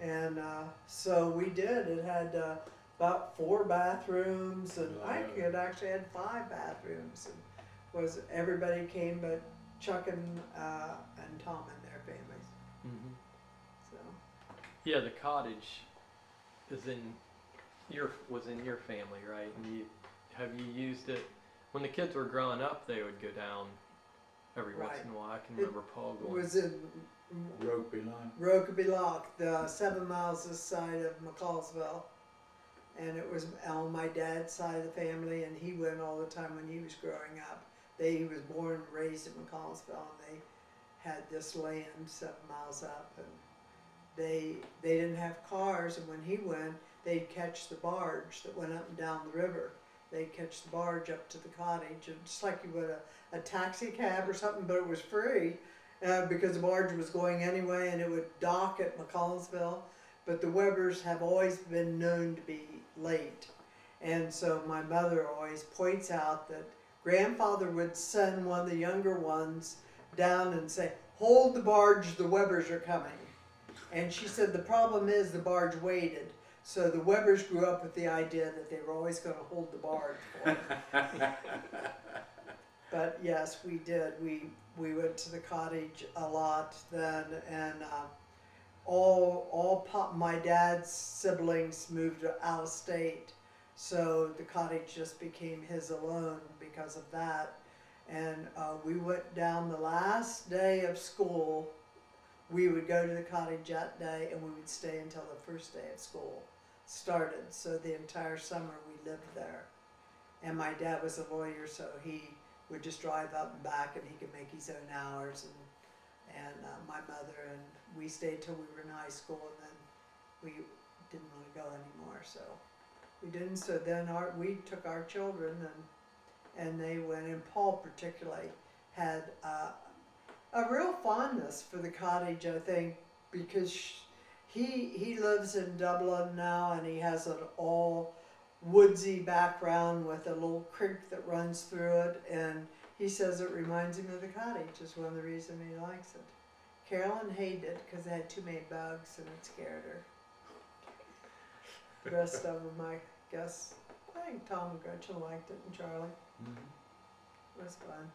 And so we did. It had about 4 bathrooms, and I Wow. could actually had 5 bathrooms. And was everybody came but Chuck and Tom and their families. Hmm. So Yeah, the cottage is in was in your family, right? And have you used it when the kids were growing up? They would go down every once right, in a while. I can it remember Paul going. was in Rokeby Lock. Rokeby Lock, the 7 miles this side of McCallsville. And it was on my dad's side of the family, and he went all the time when he was growing up. He was born and raised in McCallsville, and they had this land 7 miles up, and they didn't have cars, and when he went, they'd catch the barge that went up and down the river. They'd catch the barge up to the cottage, and just like you would a taxi cab or something, but it was free because the barge was going anyway, and it would dock at McCallsville. But the Webbers have always been known to be late. And so my mother always points out that grandfather would send one of the younger ones down and say, "Hold the barge, the Webbers are coming." And she said the problem is the barge waited. So the Webbers grew up with the idea that they were always going to hold the barge for them. But yes, we did. We went to the cottage a lot then, and my dad's siblings moved out of state, so the cottage just became his alone because of that. And we went down the last day of school. We would go to the cottage that day, and we would stay until the first day of school started. So the entire summer we lived there. And my dad was a lawyer, so he would just drive up and back, and he could make his own hours. And my mother and we stayed till we were in high school, and then we didn't want to go anymore, so we didn't. So then we took our children, and they went, and Paul particularly had a real fondness for the cottage, I think, because he lives in Dublin now, and he has an all woodsy background with a little creek that runs through it, and he says it reminds him of the cottage, is one of the reasons he likes it. Carolyn hated it because it had too many bugs and it scared her. The rest of them, I guess, I think Tom and Gretchen liked it, and Charlie. Mhm. It was fun.